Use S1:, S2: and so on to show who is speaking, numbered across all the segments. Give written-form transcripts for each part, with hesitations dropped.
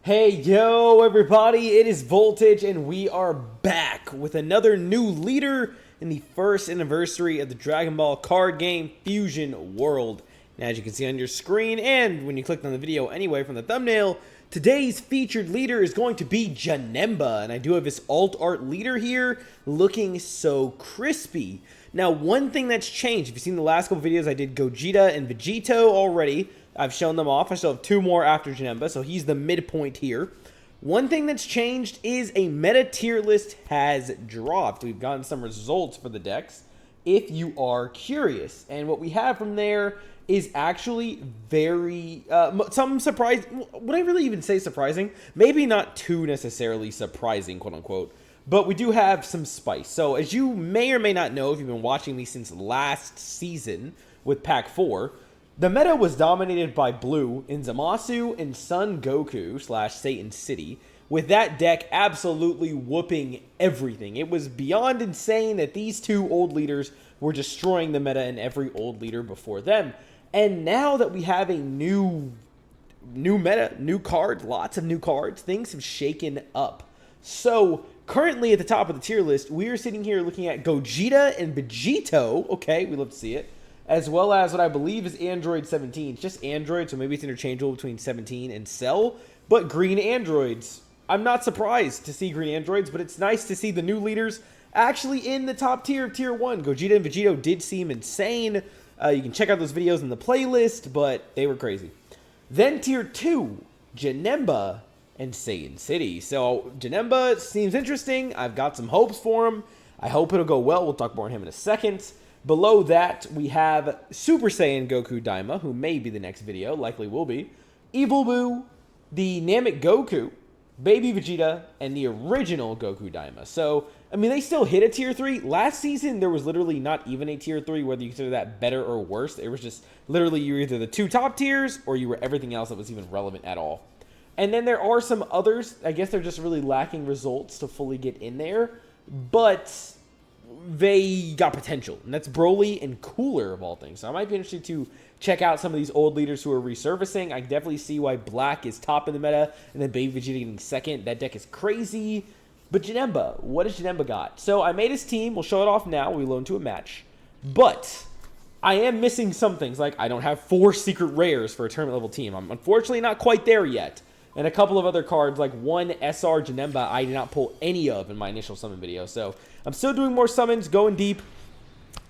S1: Hey, yo, everybody, it is Voltage, and we are back with another new leader in the first anniversary of the Dragon Ball card game Fusion World. And as you can see on your screen, and when you clicked on the video anyway from the thumbnail, today's featured leader is going to be Janemba, and I do have this alt art leader here looking so crispy. Now, one thing that's changed, if you've seen the last couple videos, I did Gogeta and Vegito already. I've shown them off. I still have two more after Janemba, so he's the midpoint here. One thing that's changed is a meta tier list has dropped. We've gotten some results for the decks, if you are curious. And what we have from there is actually very, some surprise. Would I really even say surprising? Maybe not too necessarily surprising, quote unquote. But we do have some spice. So as you may or may not know, if you've been watching me since last season with Pack 4, the meta was dominated by Blue in Zamasu and Son Goku / Satan City, with that deck absolutely whooping everything. It was beyond insane that these two old leaders were destroying the meta and every old leader before them. And now that we have a new meta, new cards, lots of new cards, things have shaken up. So currently at the top of the tier list, we are sitting here looking at Gogeta and Vegito. Okay, we love to see it. As well as what I believe is Android 17. It's just Android, so maybe it's interchangeable between 17 and Cell. But green androids. I'm not surprised to see green androids, but it's nice to see the new leaders actually in the top tier of Tier 1. Gogeta and Vegito did seem insane. You can check out those videos in the playlist, but they were crazy. Then Tier 2, Janemba and Satan City. So Janemba seems interesting. I've got some hopes for him. I hope it'll go well. We'll talk more on him in a second. Below that, we have Super Saiyan Goku Daima, who may be the next video, likely will be. Evil Boo, the Namek Goku, Baby Vegeta, and the original Goku Daima. So, I mean, they still hit a Tier 3. Last season, there was literally not even a Tier 3, whether you consider that better or worse. It was just literally you were either the two top tiers, or you were everything else that was even relevant at all. And then there are some others. I guess they're just really lacking results to fully get in there. But they got potential, and that's Broly and Cooler of all things. So I might be interested to check out some of these old leaders who are resurfacing. I can definitely see why Black is top in the meta, and then Baby Vegeta getting second. That deck is crazy. But Janemba, what has Janemba got? So I made his team. We'll show it off now. We go into a match. But I am missing some things. Like, I don't have 4 secret rares for a tournament level team. I'm unfortunately not quite there yet. And a couple of other cards, like one SR Janemba, I did not pull any of in my initial summon video. So I'm still doing more summons, going deep,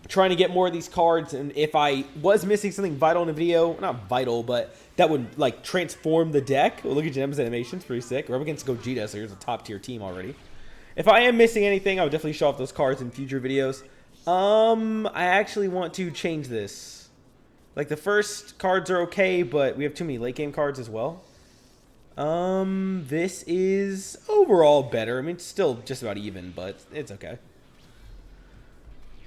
S1: trying to get more of these cards. And if I was missing something vital in the video, not vital, but that would like transform the deck. Well, look at Janemba's animations, pretty sick. We're up against Gogeta, so here's a top tier team already. If I am missing anything, I would definitely show off those cards in future videos. I actually want to change this. Like, the first cards are okay, but we have too many late game cards as well. This is overall better. I mean, it's still just about even, but it's okay.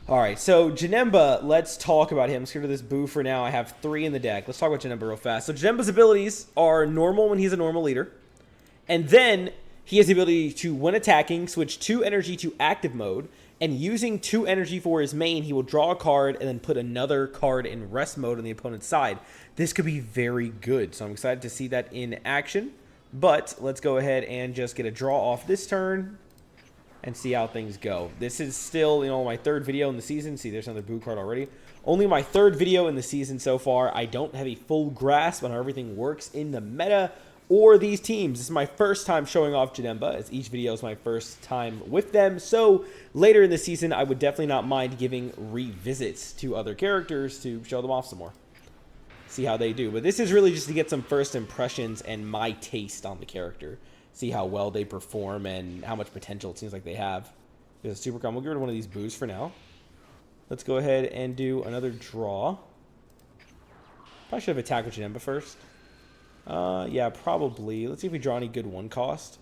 S1: Alright, so Janemba, let's talk about him. Let's get rid of this Boo for now. I have 3 in the deck. Let's talk about Janemba real fast. So Janemba's abilities are normal when he's a normal leader. And then he has the ability to, when attacking, switch 2 energy to active mode. And using 2 energy for his main, he will draw a card and then put another card in rest mode on the opponent's side. This could be very good, so I'm excited to see that in action. But let's go ahead and just get a draw off this turn and see how things go. This is still, my 3rd video in the season. See, there's another Boo card already. Only my 3rd video in the season so far. I don't have a full grasp on how everything works in the meta or these teams. This is my first time showing off Janemba, as each video is my first time with them. So later in the season, I would definitely not mind giving revisits to other characters to show them off some more. See how they do. But this is really just to get some first impressions and my taste on the character. See how well they perform and how much potential it seems like they have. There's a super com. We'll get rid of one of these Boos for now. Let's go ahead and do another draw. Probably should have attacked with Janemba first. Yeah, probably. Let's see if we draw any good one cost.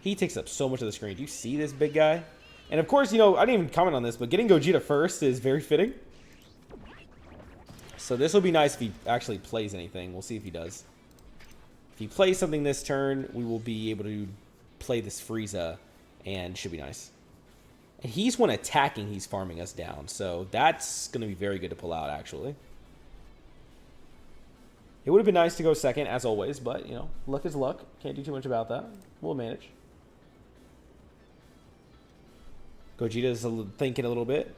S1: He takes up so much of the screen. Do you see this big guy? And of course, I didn't even comment on this, but getting Gogeta first is very fitting. So this will be nice if he actually plays anything. We'll see if he does. If he plays something this turn, we will be able to play this Frieza, and should be nice. And he's, when attacking, he's farming us down. So that's going to be very good to pull out, actually. It would have been nice to go second, as always, but, you know, luck is luck. Can't do too much about that. We'll manage. Gogeta's thinking a little bit.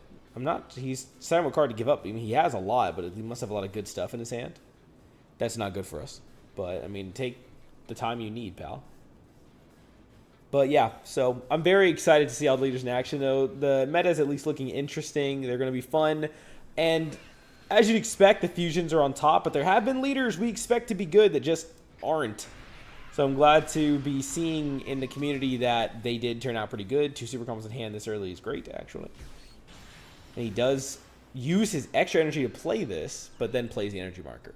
S1: He's deciding what card to give up. I mean, he has a lot, but he must have a lot of good stuff in his hand. That's not good for us. But, I mean, take the time you need, pal. But, yeah, so I'm very excited to see all the leaders in action, though. The meta is at least looking interesting. They're going to be fun. And as you'd expect, the fusions are on top, but there have been leaders we expect to be good that just aren't. So I'm glad to be seeing in the community that they did turn out pretty good. 2 super combos in hand this early is great, actually. And he does use his extra energy to play this, but then plays the energy marker.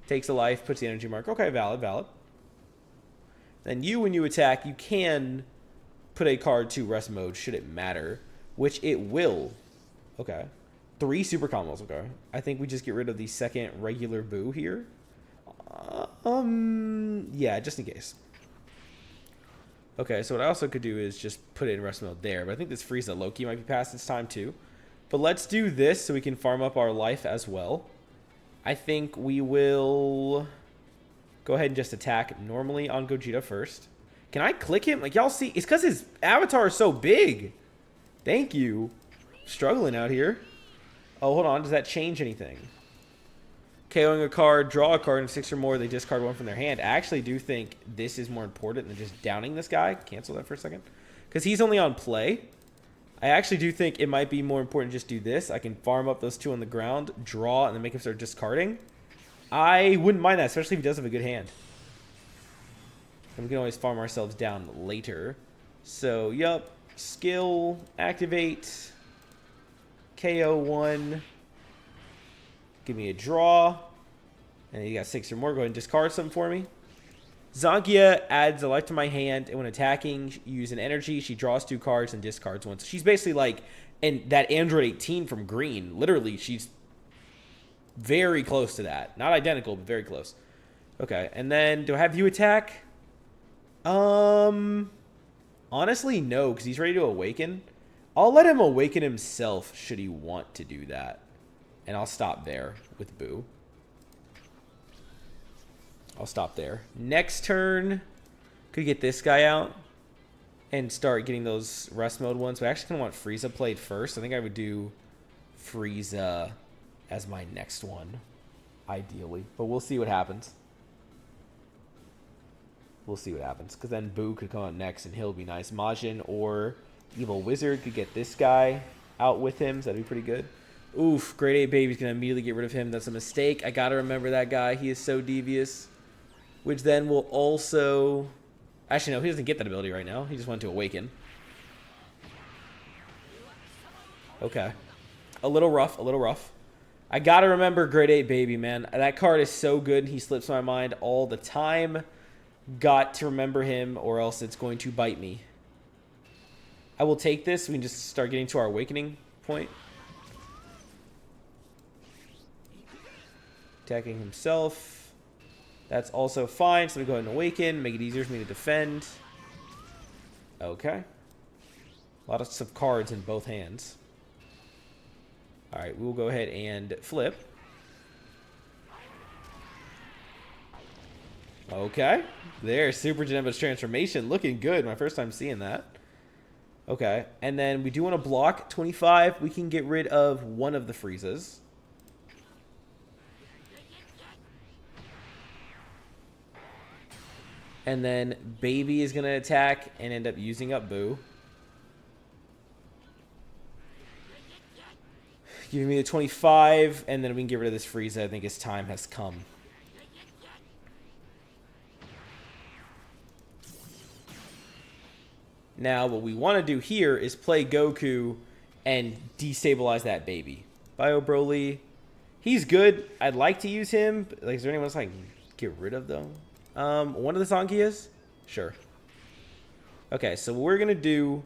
S1: Takes a life, puts the energy marker. Okay, valid, valid. Then when you attack, you can put a card to rest mode should it matter, which it will. Okay. 3 super combos, okay. I think we just get rid of the second regular Boo here. Yeah, just in case. Okay, so what I also could do is just put it in rest mode there, but I think this Frieza Loki might be past its time too. But let's do this so we can farm up our life as well. I think we will go ahead and just attack normally on Gogeta first. Can I click him? Like, y'all see, it's because his avatar is so big. Thank you. Struggling out here. Oh, hold on. Does that change anything? KOing a card, draw a card, and 6 or more, they discard 1 from their hand. I actually do think this is more important than just downing this guy. Cancel that for a second. Because he's only on play. I actually do think it might be more important to just do this. I can farm up those 2 on the ground, draw, and then make him start discarding. I wouldn't mind that, especially if he does have a good hand. And we can always farm ourselves down later. So, yup. Skill, activate, KO 1. Give me a draw. And you got 6 or more. Go ahead and discard something for me. Zankia adds a life to my hand, and when attacking, you use an energy. She draws 2 cards and discards 1. So she's basically like that Android 18 from Green. Literally, she's very close to that. Not identical, but very close. Okay, and then do I have you attack? Honestly, no, because he's ready to awaken. I'll let him awaken himself should he want to do that. And I'll stop there with Boo. I'll stop there. Next turn, could get this guy out and start getting those rest mode ones. But I actually kind of want Frieza played first. I think I would do Frieza as my next one, ideally. But we'll see what happens. We'll see what happens. Because then Boo could come out next and he'll be nice. Majin or Evil Wizard could get this guy out with him. So that'd be pretty good. Oof, Grade 8 Baby's going to immediately get rid of him. That's a mistake. I got to remember that guy. He is so devious. Which then will also... Actually, no, he doesn't get that ability right now. He just went to awaken. Okay. A little rough, a little rough. I got to remember Grade 8 Baby, man. That card is so good. He slips my mind all the time. Got to remember him or else it's going to bite me. I will take this. We can just start getting to our awakening point. Attacking himself. That's also fine. So we go ahead and awaken. Make it easier for me to defend. Okay. A lot of cards in both hands. Alright, we'll go ahead and flip. Okay. There's Super Janemba's transformation. Looking good. My first time seeing that. Okay. And then we do want to block 25. We can get rid of one of the Friezas. And then Baby is going to attack and end up using up Boo. Giving me the 25, and then we can get rid of this Frieza. I think his time has come. Now, what we want to do here is play Goku and destabilize that Baby. Bio Broly. He's good. I'd like to use him. But, like, is there anyone else I can get rid of, though? One of the Zankias? Sure. Okay, so what we're going to do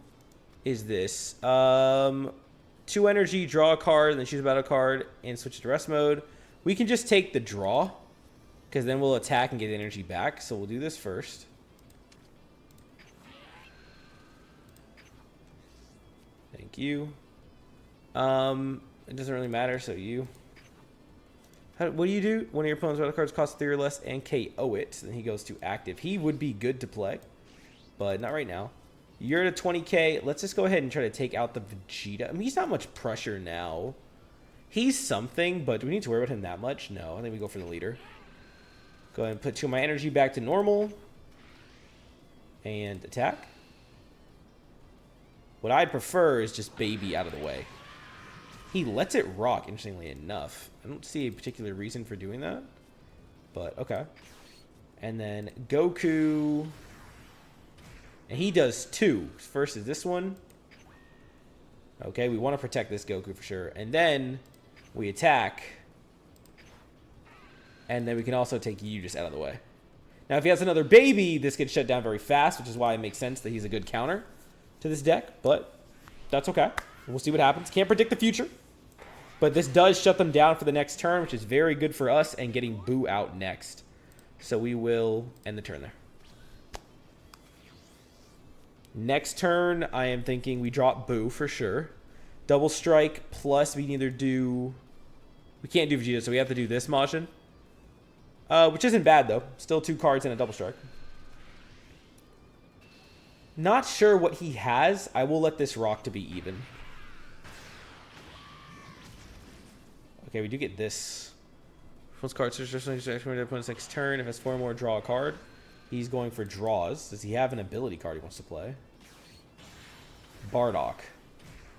S1: is this. 2 energy, draw a card, then choose a battle card, and switch to rest mode. We can just take the draw, because then we'll attack and get energy back. So we'll do this first. Thank you. It doesn't really matter, so you. What do you do? One of your opponent's battle cards costs 3 or less and KO it. Then he goes to active. He would be good to play, but not right now. You're at a 20k. Let's just go ahead and try to take out the Vegeta. I mean, he's not much pressure now. He's something, but do we need to worry about him that much? No, I think we go for the leader. Go ahead and put 2 of my energy back to normal. And attack. What I'd prefer is just baby out of the way. He lets it rock, interestingly enough. I don't see a particular reason for doing that. But, okay. And then Goku. And he does 2. First is this one. Okay, we want to protect this Goku for sure. And then we attack. And then we can also take you just out of the way. Now, if he has another baby, this gets shut down very fast, which is why it makes sense that he's a good counter to this deck. But that's okay. We'll see what happens. Can't predict the future. But this does shut them down for the next turn, which is very good for us, and getting Boo out next. So we will end the turn there. Next turn, I am thinking we drop Boo for sure. Double strike, plus we can either do... We can't do Vegeta, so we have to do this Majin. Which isn't bad, though. Still 2 cards and a double strike. Not sure what he has. I will let this rock to be even. Okay, we do get this. First card search opponent's next turn. If it has 4 more, draw a card. He's going for draws. Does he have an ability card he wants to play? Bardock.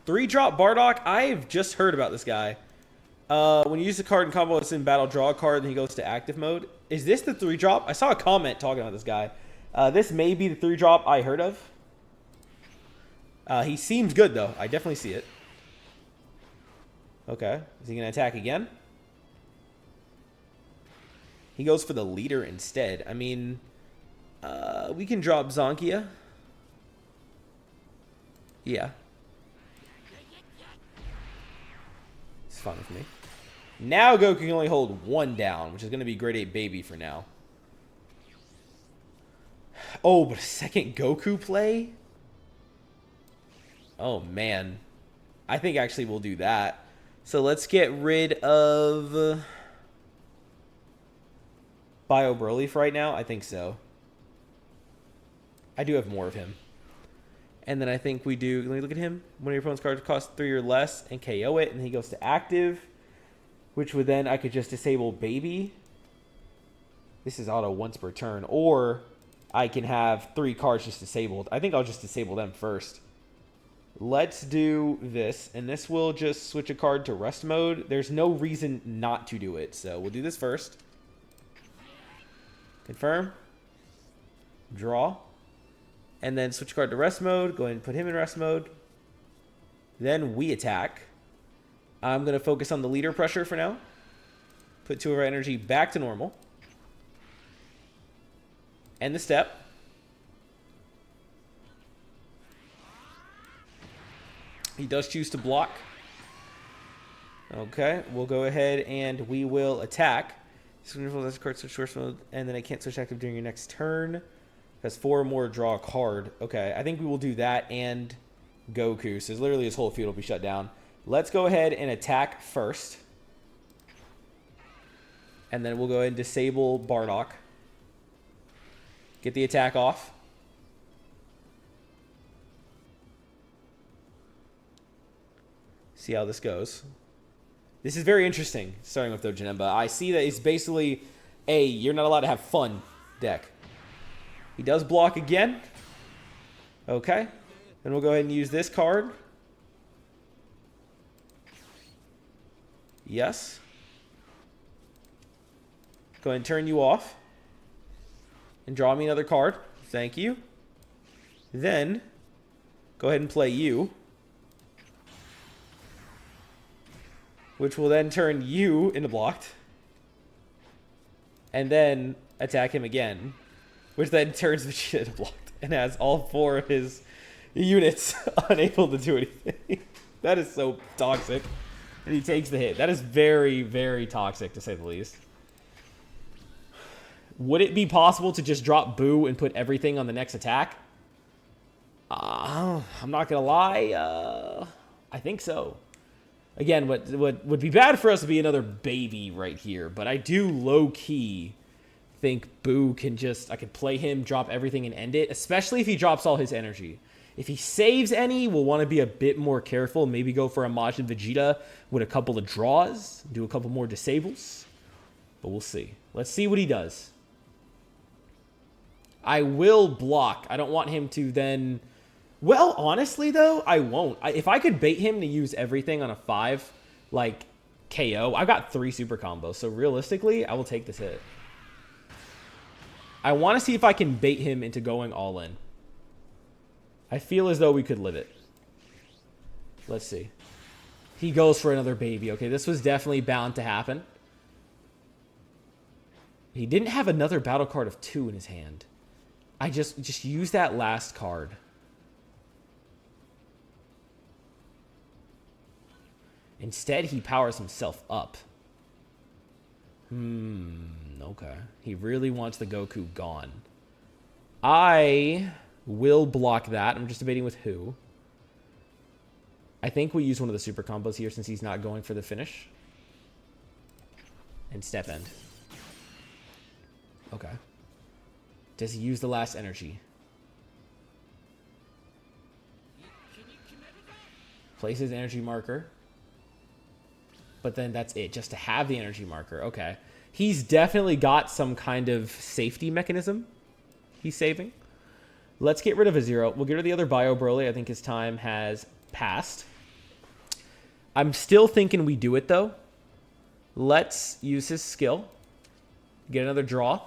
S1: 3-drop Bardock. I've just heard about this guy. When you use the card in combo, it's in battle, draw a card, then he goes to active mode. Is this the 3-drop? I saw a comment talking about this guy. This may be the 3-drop I heard of. He seems good, though. I definitely see it. Okay. Is he going to attack again? He goes for the leader instead. I mean, we can drop Zonkia. Yeah. It's fine with me. Now Goku can only hold 1 down, which is going to be grade 8 baby for now. Oh, but a second Goku play? Oh, man. I think actually we'll do that. So let's get rid of Bio Broly for right now. I think so. I do have more of him. And then I think we do... Let me look at him. One of your opponent's cards costs 3 or less and KO it. And he goes to active. Which would then... I could just disable Baby. This is auto once per turn. Or I can have 3 cards just disabled. I think I'll just disable them first. Let's do this. And this will just switch a card to rest mode. There's no reason not to do it. So we'll do this first. Confirm. Draw. And then switch card to rest mode. Go ahead and put him in rest mode. Then we attack. I'm going to focus on the leader pressure for now. Put 2 of our energy back to normal. End the step. He does choose to block. Okay, we'll go ahead and we will attack. This card switch source mode, and then I can't switch active during your next turn. Has 4 more, draw a card. Okay, I think we will do that and Goku. So literally his whole field will be shut down. Let's go ahead and attack first. And then we'll go ahead and disable Bardock. Get the attack off. See how this goes. This is very interesting, starting with Janemba. I see that it's basically a you're not allowed to have fun deck. He does block again. Okay. Then we'll go ahead and use this card. Yes. Go ahead and turn you off. And draw me another card. Thank you. Then, go ahead and play you. Which will then turn you into blocked. And then attack him again. Which then turns Vegeta into blocked. And has all 4 of his units unable to do anything. That is so toxic. And he takes the hit. That is very, very toxic, to say the least. Would it be possible to just drop Boo and put everything on the next attack? I'm not going to lie. I think so. Again, what would be bad for us would be another baby right here. But I do low-key think Boo can just... I could play him, drop everything, and end it. Especially if he drops all his energy. If he saves any, we'll want to be a bit more careful. Maybe go for a Majin Vegeta with a couple of draws. Do a couple more disables. But we'll see. Let's see what he does. I will block. I don't want him to then... Well, honestly, though, I won't. If I could bait him to use everything on a 5, like, KO, I've got 3 super combos. So, realistically, I will take this hit. I want to see if I can bait him into going all in. I feel as though we could live it. Let's see. He goes for another baby. Okay, this was definitely bound to happen. He didn't have another battle card of 2 in his hand. I just used that last card. Instead, he powers himself up. Okay. He really wants the Goku gone. I will block that. I'm just debating with who. I think we use one of the super combos here since he's not going for the finish. And step end. Okay. Does he use the last energy? Places energy marker. But then that's it, just to have the energy marker. Okay. He's definitely got some kind of safety mechanism he's saving. Let's get rid of a 0. We'll get rid of the other Bio Broly. I think his time has passed. I'm still thinking we do it, though. Let's use his skill. Get another draw.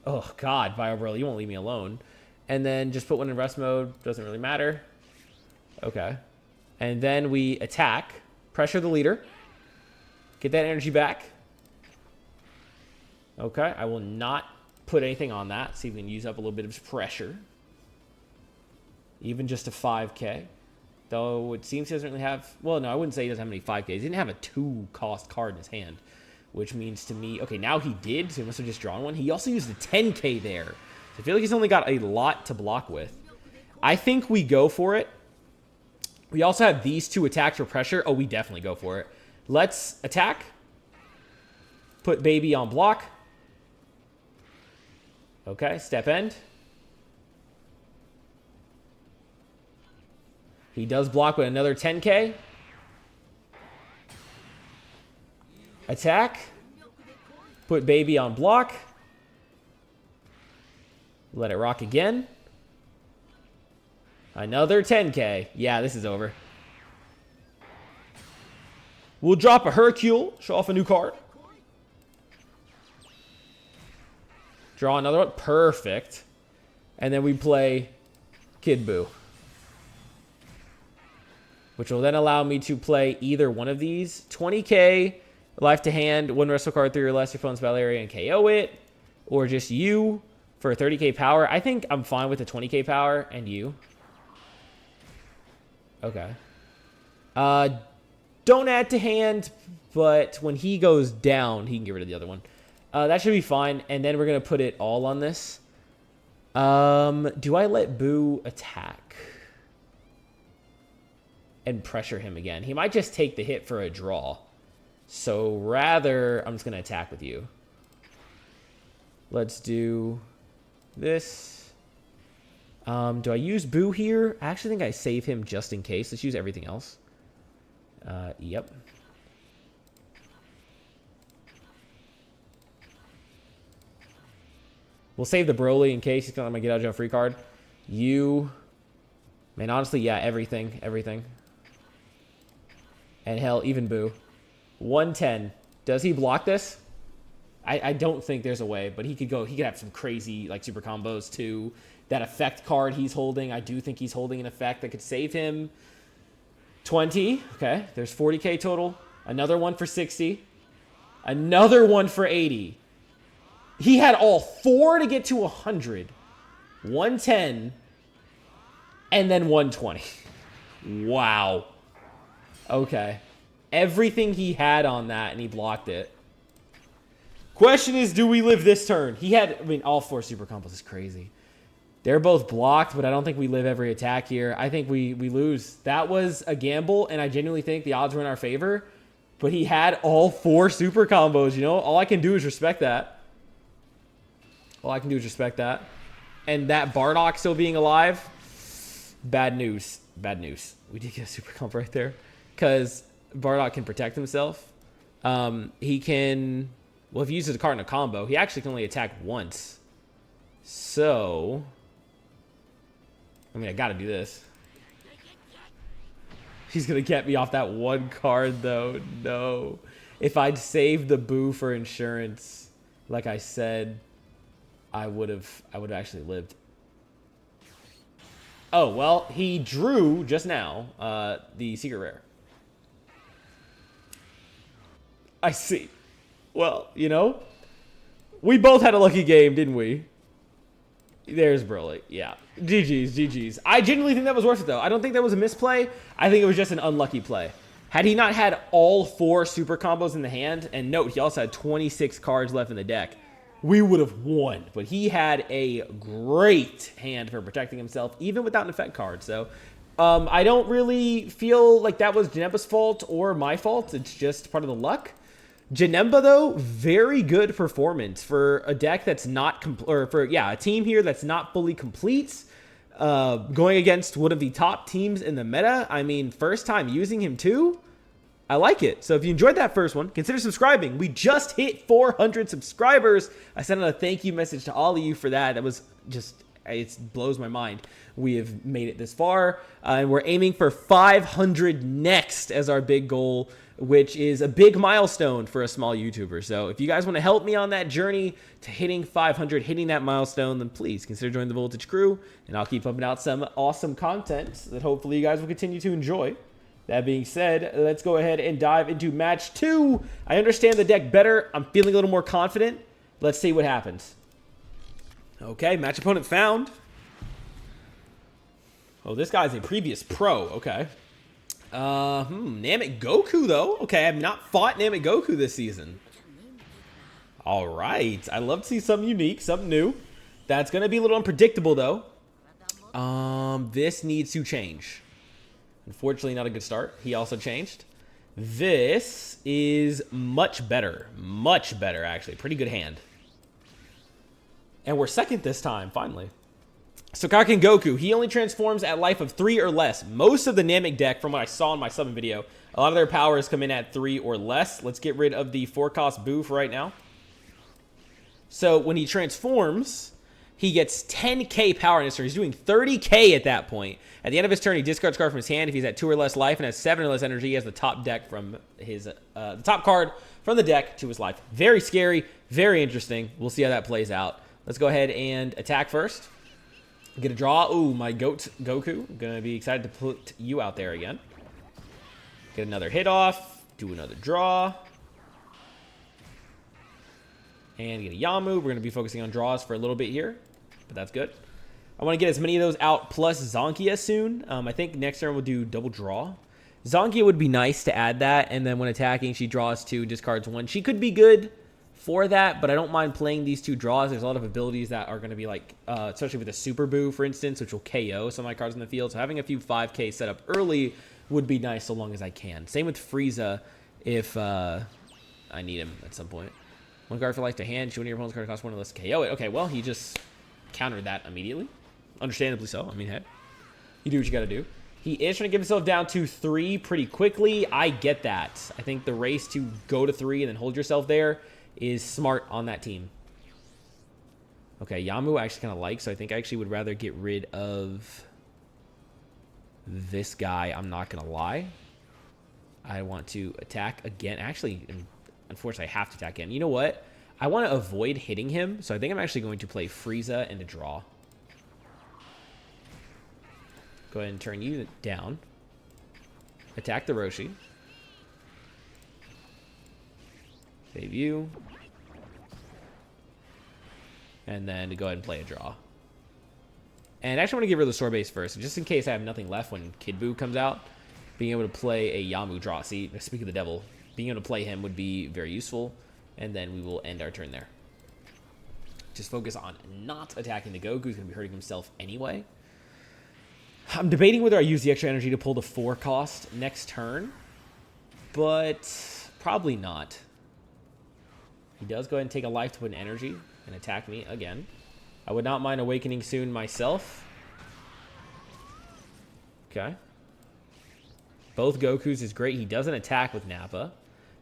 S1: Oh, God, Bio Broly, you won't leave me alone. And then just put one in rest mode. Doesn't really matter. Okay. And then we attack. Pressure the leader. Get that energy back. Okay, I will not put anything on that. See if we can use up a little bit of pressure. Even just a 5k. Though it seems he doesn't really have... Well, no, I wouldn't say he doesn't have any 5ks. He didn't have a 2-cost card in his hand. Which means to me... Okay, now he did, so he must have just drawn one. He also used a 10k there. So I feel like he's only got a lot to block with. I think we go for it. We also have these 2 attacks for pressure. Oh, we definitely go for it. Let's attack. Put baby on block. Okay, step end. He does block with another 10k. Attack. Put baby on block. Let it rock again. Another 10k. Yeah, this is over. We'll drop a Hercule. Show off a new card. Draw another one. Perfect. And then we play Kid Buu. Which will then allow me to play either one of these. 20k, life to hand, 1 wrestle card 3 or less, your opponent's battle area, and KO it. Or just you for a 30k power. I think I'm fine with the 20k power and you. Okay. Don't add to hand, but when he goes down, he can get rid of the other one. That should be fine. And then we're going to put it all on this. Do I let Boo attack? And pressure him again. He might just take the hit for a draw. So rather, I'm just going to attack with you. Let's do this. Do I use Boo here? I actually think I save him just in case. Let's use everything else. Yep. We'll save the Broly in case he's going to let my get out of jail free card. You. Man, honestly, yeah, everything. Everything. And hell, even Boo. 110. Does he block this? I don't think there's a way, but he could go. He could have some crazy like super combos too. That effect card he's holding, I do think he's holding an effect that could save him. 20. Okay, there's 40k total. Another one for 60. Another one for 80. He had all 4 to get to 100. 110. And then 120. Wow. Okay. Everything he had on that, and he blocked it. Question is, do we live this turn? He had, I mean, all 4 super combos is crazy. They're both blocked, but I don't think we live every attack here. I think we lose. That was a gamble, and I genuinely think the odds were in our favor. But he had all 4 super combos, you know? All I can do is respect that. All I can do is respect that. And that Bardock still being alive, bad news. Bad news. We did get a super combo right there. Because Bardock can protect himself. He can... Well, if he uses a card in a combo, he actually can only attack once. So... I mean, I gotta do this. He's gonna get me off that 1 card, though. No. If I'd saved the boo for insurance, like I said, I would have actually lived. Oh, well, he drew just now the secret rare. I see. Well, you know, we both had a lucky game, didn't we? There's Broly. Yeah. GG's, GG's. I genuinely think that was worth it, though. I don't think that was a misplay. I think it was just an unlucky play. Had he not had all 4 super combos in the hand, and note, he also had 26 cards left in the deck, we would have won. But he had a great hand for protecting himself, even without an effect card. So I don't really feel like that was Janemba's fault or my fault. It's just part of the luck. Janemba, though, very good performance for a deck that's not a team here that's not fully complete. Going against one of the top teams in the meta. I mean, first time using him too. I like it. So if you enjoyed that first one, consider subscribing. We just hit 400 subscribers. I sent out a thank you message to all of you for that. That was just, it blows my mind. We have made it this far, and we're aiming for 500 next as our big goal, which is a big milestone for a small YouTuber. So if you guys want to help me on that journey to hitting 500, hitting that milestone, then please consider joining the Voltage crew, and I'll keep pumping out some awesome content that hopefully you guys will continue to enjoy. That being said, let's go ahead and dive into match 2. I understand the deck better. I'm feeling a little more confident. Let's see what happens. Okay, match opponent found. Oh, this guy's a previous pro. Okay. Namek Goku, though. Okay, I've not fought Namek Goku this season. All right. I love to see something unique, something new. That's going to be a little unpredictable, though. This needs to change. Unfortunately, not a good start. He also changed. This is much better. Much better, actually. Pretty good hand. And we're second this time, finally. So Kaken Goku, he only transforms at life of 3 or less. Most of the Namek deck, from what I saw in my summon video, a lot of their powers come in at 3 or less. Let's get rid of the 4-cost boo for right now. So when he transforms, he gets 10k power in his turn. He's doing 30k at that point. At the end of his turn, he discards a card from his hand. If he's at 2 or less life and has 7 or less energy, he has the top deck from his the top card from the deck to his life. Very scary, very interesting. We'll see how that plays out. Let's go ahead and attack first. Get a draw. Ooh, my goat Goku. Gonna be excited to put you out there again. Get another hit off. Do another draw. And get a Yamu. We're gonna be focusing on draws for a little bit here, but that's good. I want to get as many of those out plus Zonkia soon. I think next turn we'll do double draw. Zonkia would be nice to add that, and then when attacking, she draws 2, discards 1. She could be good for that, but I don't mind playing these 2 draws. There's a lot of abilities that are going to be like, especially with a Super Boo, for instance, which will KO some of my cards in the field. So having a few 5k set up early would be nice so long as I can. Same with Frieza if I need him at some point. 1 card for life to hand. Show one of your opponent's card costs 1 or less to KO it. Okay, well, he just countered that immediately. Understandably so. I mean, hey, you do what you got to do. He is trying to get himself down to 3 pretty quickly. I get that. I think the race to go to 3 and then hold yourself there is smart on that team. Okay, Yamu I actually kind of like, so I think I actually would rather get rid of this guy. I'm not going to lie. I want to attack again. Actually, unfortunately, I have to attack again. You know what? I want to avoid hitting him, so I think I'm actually going to play Frieza and a draw. Go ahead and turn you down. Attack the Roshi. Save you. And then to go ahead and play a draw. And actually, I want to get rid of the Sword Base first, just in case I have nothing left when Kid Buu comes out. Being able to play a Yamu draw. See, speak of the devil, being able to play him would be very useful. And then we will end our turn there. just focus on not attacking the Goku. He's going to be hurting himself anyway. I'm debating whether I use the extra energy to pull the 4 cost next turn, but probably not. He does go ahead and take a life to put an energy and attack me again. I would not mind awakening soon myself. Okay. Both Gokus is great. He doesn't attack with Nappa.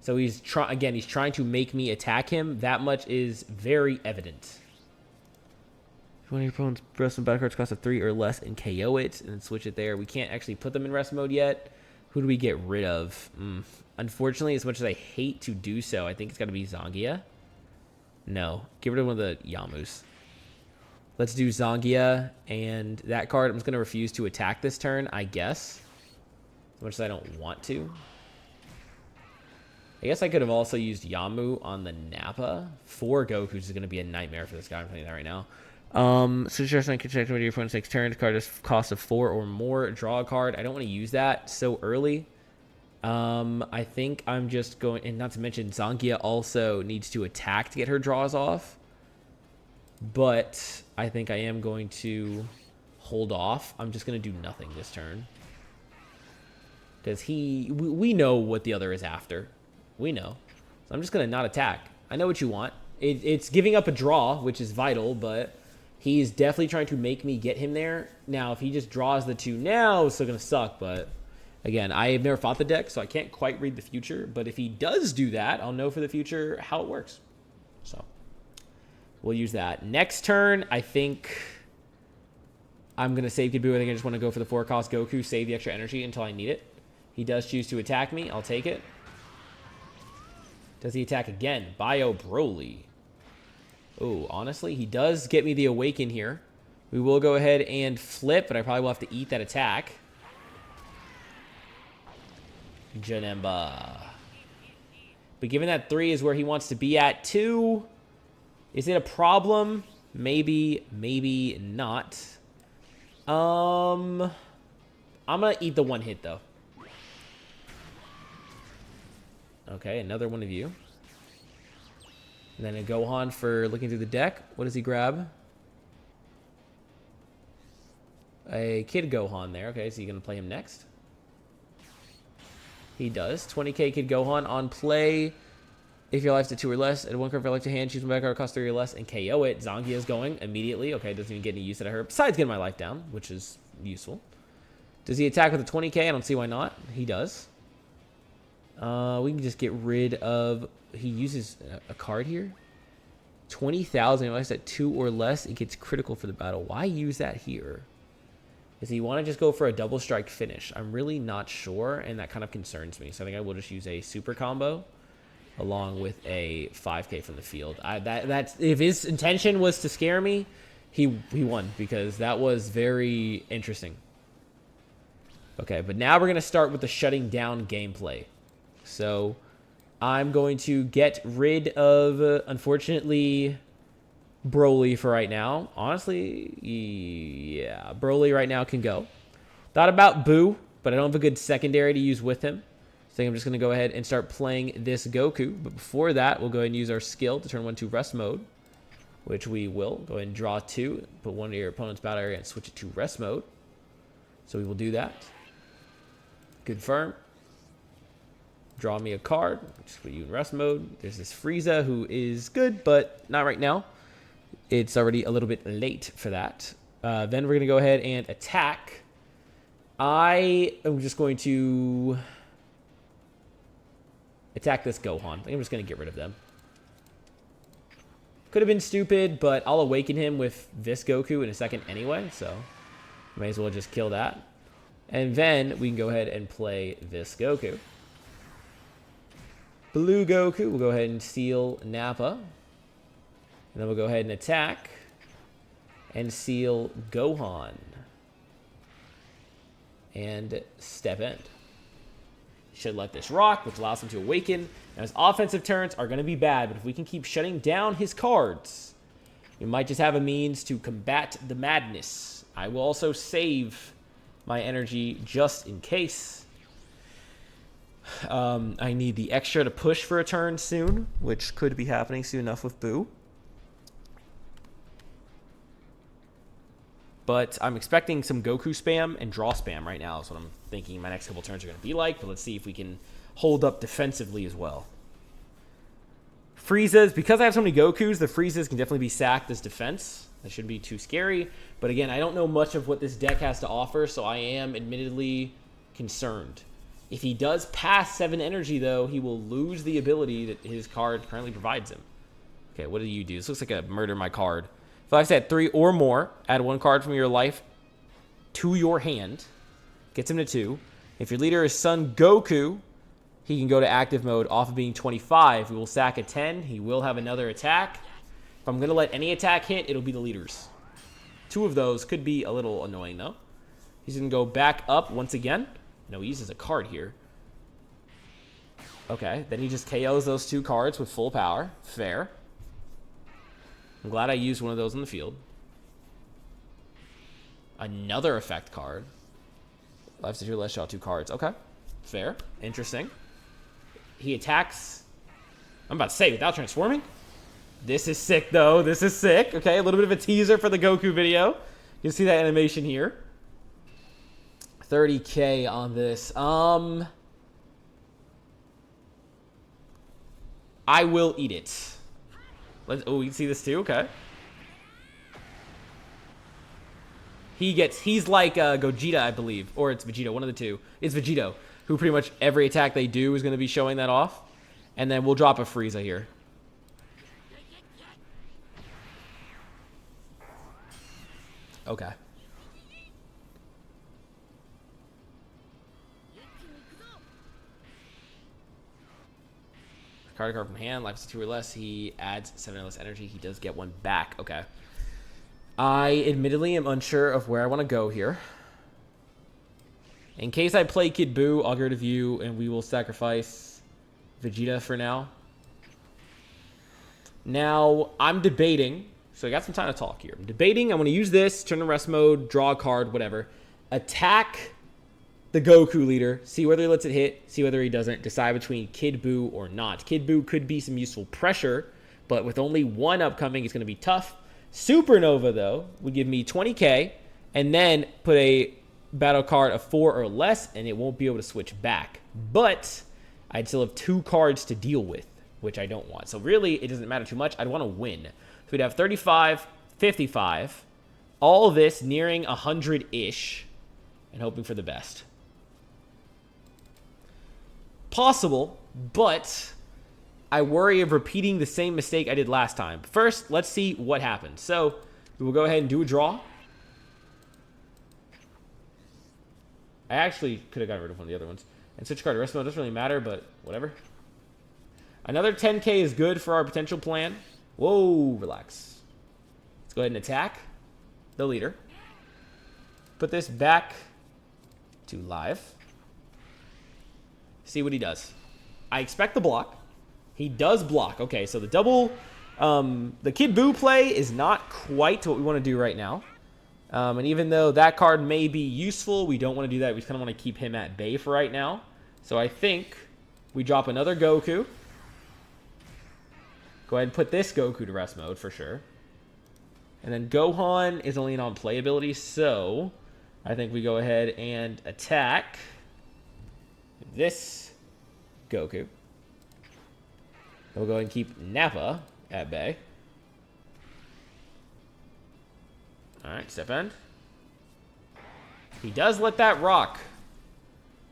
S1: So he's trying to make me attack him. That much is very evident. If one of your opponent's wrestling battle cards cost a 3 or less and KO it, and then switch it there. We can't actually put them in rest mode yet. Who do we get rid of? Unfortunately, as much as I hate to do so, I think it's got to be Zangia. No. Get rid of one of the Yamus. Let's do Zangia, and that card I'm just going to refuse to attack this turn, I guess. As much as I don't want to. I guess I could have also used Yamu on the Nappa. 4 Gokus is going to be a nightmare for this guy. I'm telling you that right now. Suggestion can check when your opponent takes turns. Card has cost of 4 or more. Draw a card. I don't want to use that so early. I think I'm just going, and not to mention Zangia also needs to attack to get her draws off. But I think I am going to hold off. I'm just going to do nothing this turn. Because we know what the other is after. We know. So I'm just going to not attack. I know what you want. It's giving up a draw, which is vital, but he's definitely trying to make me get him there. Now, if he just draws the 2 now, it's still going to suck, but again, I have never fought the deck, so I can't quite read the future, but if he does do that, I'll know for the future how it works. So we'll use that. Next turn, I think I'm going to save Kibu. I think I just want to go for the 4 cost Goku, save the extra energy until I need it. He does choose to attack me. I'll take it. Does he attack again? Bio Broly. Oh, honestly, he does get me the Awaken here. We will go ahead and flip, but I probably will have to eat that attack. Janemba. But given that 3 is where he wants to be at, 2, is it a problem? Maybe, maybe not. I'm going to eat the 1 hit, though. Okay, another one of you. And then a Gohan for looking through the deck. What does he grab? A Kid Gohan there. Okay, so you're going to play him next? He does. 20k Kid Gohan on play. If your life's at 2 or less, and 1 card for life to hand, choose one back card, cost 3 or less, and KO it. Zangia is going immediately. Okay, doesn't even get any use out of her. Besides getting my life down, which is useful. Does he attack with a 20k? I don't see why not. He does. We can just get rid of... He uses a card here. 20,000. If it's at 2 or less, it gets critical for the battle. Why use that here? Does he want to just go for a double strike finish? I'm really not sure, and that kind of concerns me. So I think I will just use a super combo along with a 5k from the field. That's if his intention was to scare me, he won, because that was very interesting. Okay, but now we're going to start with the shutting down gameplay. So I'm going to get rid of, unfortunately, Broly for right now. Honestly, yeah, Broly right now can go. Thought about Boo, but I don't have a good secondary to use with him. So I think I'm just going to go ahead and start playing this Goku. But before that, we'll go ahead and use our skill to turn 1 to rest mode, which we will. Go ahead and draw 2, put one of your opponent's battle area and switch it to rest mode. So we will do that. Confirm. Draw me a card. Just put you in rest mode. There's this Frieza who is good, but not right now. It's already a little bit late for that. Then we're going to go ahead and attack. I am just going to attack this Gohan. I think I'm just going to get rid of them. Could have been stupid, but I'll awaken him with this Goku in a second anyway, so may as well just kill that. And then we can go ahead and play this Goku. Blue Goku, we'll go ahead and seal Nappa. And then we'll go ahead and attack and seal Gohan. And step end. Should let this rock, which allows him to awaken. Now his offensive turns are going to be bad, but if we can keep shutting down his cards, we might just have a means to combat the madness. I will also save my energy just in case. I need the extra to push for a turn soon, which could be happening soon enough with Boo. But I'm expecting some Goku spam and draw spam right now is what I'm thinking my next couple turns are going to be like. But let's see if we can hold up defensively as well. Friezas, because I have so many Gokus, the Friezas can definitely be sacked as defense. That shouldn't be too scary. But again, I don't know much of what this deck has to offer, so I am admittedly concerned. If he does pass 7 energy, though, he will lose the ability that his card currently provides him. Okay, what do you do? This looks like a murder my card. If I've said 3 or more, add 1 card from your life to your hand. Gets him to 2. If your leader is Son Goku, he can go to active mode off of being 25. We will sack a 10. He will have another attack. If I'm going to let any attack hit, it'll be the leaders. 2 of those could be a little annoying, though. He's going to go back up once again. No, he uses a card here. Okay, then he just KOs those 2 cards with full power. Fair. I'm glad I used one of those in the field. Another effect card. Life to 2 less, draw 2 cards. Okay, fair. Interesting. He attacks. I'm about to say, without transforming? This is sick, though. This is sick. Okay, a little bit of a teaser for the Goku video. You can see that animation here. 30K on this. I will eat it. Oh, you can see this too? Okay. He's like Gogeta, I believe. Or it's Vegeta, one of the two. It's Vegito, who pretty much every attack they do is going to be showing that off. And then we'll drop a Frieza here. Okay. Card from hand, life is 2 or less. He adds 7 or less energy. He does get 1 back. Okay. I admittedly am unsure of where I want to go here. In case I play Kid Buu, I'll get rid of you, and we will sacrifice Vegeta for now. Now, I'm debating. So I got some time to talk here. I'm debating. I want to use this, turn to rest mode, draw a card, whatever. Attack the Goku leader, see whether he lets it hit, see whether he doesn't, decide between Kid Buu or not. Kid Buu could be some useful pressure, but with only 1 upcoming, it's going to be tough. Supernova, though, would give me 20k, and then put a battle card of 4 or less, and it won't be able to switch back. But I'd still have 2 cards to deal with, which I don't want. So really, it doesn't matter too much. I'd want to win. So we'd have 35, 55, all of this nearing 100-ish, and hoping for the best. Possible, but I worry of repeating the same mistake I did last time. First, let's see what happens. So we will go ahead and do a draw. I actually could have gotten rid of one of the other ones. And switch card to rest mode doesn't really matter, but whatever. Another 10k is good for our potential plan. Whoa, relax. Let's go ahead and attack the leader. Put this back to live. See what he does. I expect the block. He does block. Okay, so the double... the Kid Buu play is not quite what we want to do right now. And even though that card may be useful, we don't want to do that. We just kind of want to keep him at bay for right now. So I think we drop another Goku. Go ahead and put this Goku to rest mode for sure. And then Gohan is only an on-play ability, so I think we go ahead and attack this Goku. We'll go ahead and keep Nappa at bay. Alright, step end. He does let that rock.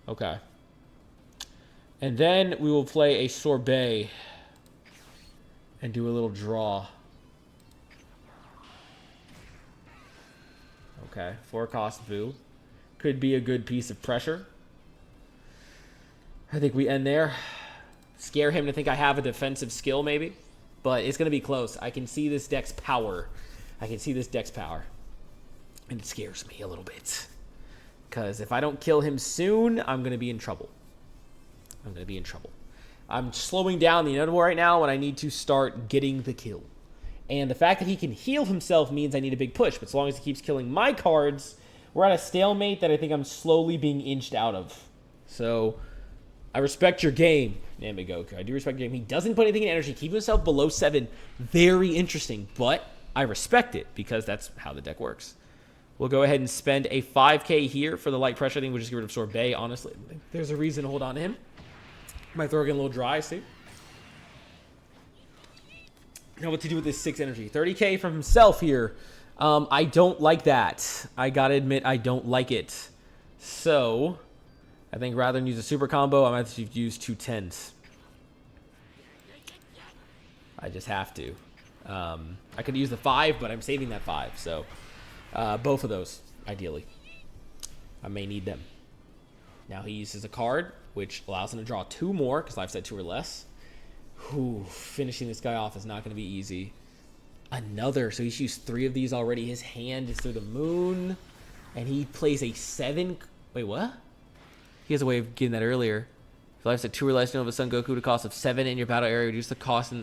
S1: Okay. And then we will play a Sorbet and do a little draw. Okay, 4-cost Buu. Could be a good piece of pressure. I think we end there. Scare him to think I have a defensive skill, maybe. But it's going to be close. I can see this deck's power. I can see this deck's power. And it scares me a little bit. Because if I don't kill him soon, I'm going to be in trouble. I'm going to be in trouble. I'm slowing down the inevitable right now when I need to start getting the kill. And the fact that he can heal himself means I need a big push. But as long as he keeps killing my cards, we're at a stalemate that I think I'm slowly being inched out of. So I respect your game, Janemba Goku. I do respect your game. He doesn't put anything in energy. Keep himself below 7. Very interesting. But I respect it because that's how the deck works. We'll go ahead and spend a 5K here for the light pressure. I think we'll just get rid of Sorbet, honestly. There's a reason to hold on to him. My throat getting a little dry, see? Now what to do with this 6 energy. 30K from himself here. I don't like that. I gotta admit, I don't like it. So, I think rather than use a super combo, I might have to use 2 10s. I just have to. I could use the 5, but I'm saving that 5. So, both of those, ideally. I may need them. Now he uses a card, which allows him to draw 2 more, because I've said 2 or less. Whew, finishing this guy off is not going to be easy. Another, so he's used 3 of these already. His hand is through the moon, and he plays a 7. Wait, what? He has a way of getting that earlier. If life's at 2 or less, you know, of a Son Goku, the cost of 7 in your battle area, reduce the cost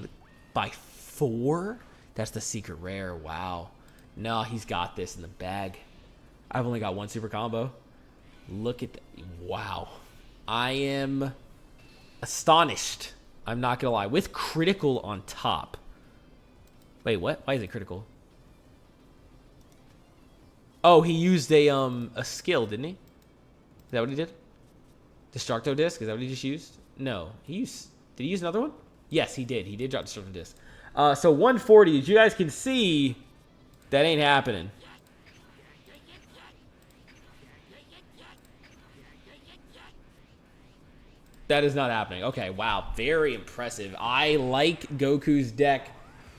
S1: by 4? That's the secret rare. Wow. No, he's got this in the bag. I've only got 1 super combo. Look at that. Wow. I am astonished. I'm not going to lie. With critical on top. Wait, what? Why is it critical? Oh, he used a skill, didn't he? Is that what he did? Destructo Disc? Is that what he just used? No. Did he use another one? Yes, he did. He did drop Destructo Disc. So 140, as you guys can see, that ain't happening. That is not happening. Okay, wow. Very impressive. I like Goku's deck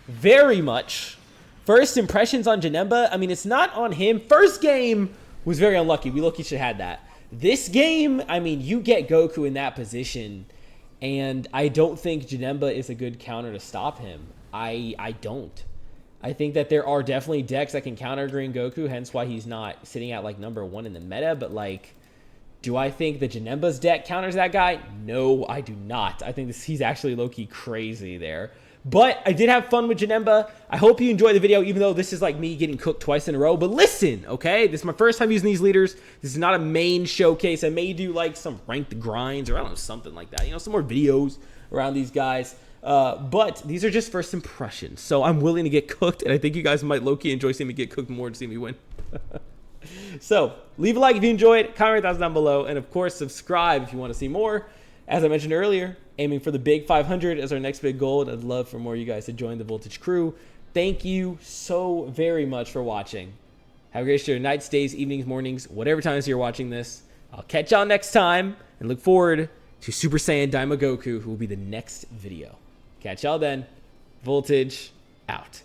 S1: very much. First impressions on Janemba. I mean, it's not on him. First game was very unlucky. We low-key should have had that. This game, I mean, you get Goku in that position, and I don't think Janemba is a good counter to stop him. I don't. I think that there are definitely decks that can counter Green Goku, hence why he's not sitting at, like, number 1 in the meta, but, like, do I think the Janemba's deck counters that guy? No, I do not. I think he's actually low-key crazy there. But I did have fun with Janemba. I hope you enjoyed the video, even though this is like me getting cooked twice in a row. But listen, okay? This is my first time using these leaders. This is not a main showcase. I may do like some ranked grinds or I don't know, something like that. You know, some more videos around these guys. But these are just first impressions. So I'm willing to get cooked. And I think you guys might low-key enjoy seeing me get cooked more to see me win. So leave a like if you enjoyed. Comment your thoughts down below. And of course, subscribe if you want to see more. As I mentioned earlier, aiming for the big 500 as our next big goal. And I'd love for more of you guys to join the Voltage crew. Thank you so very much for watching. Have a great day, nights, days, evenings, mornings, whatever times you're watching this. I'll catch y'all next time and look forward to Super Saiyan Daima Goku, who will be the next video. Catch y'all then. Voltage out.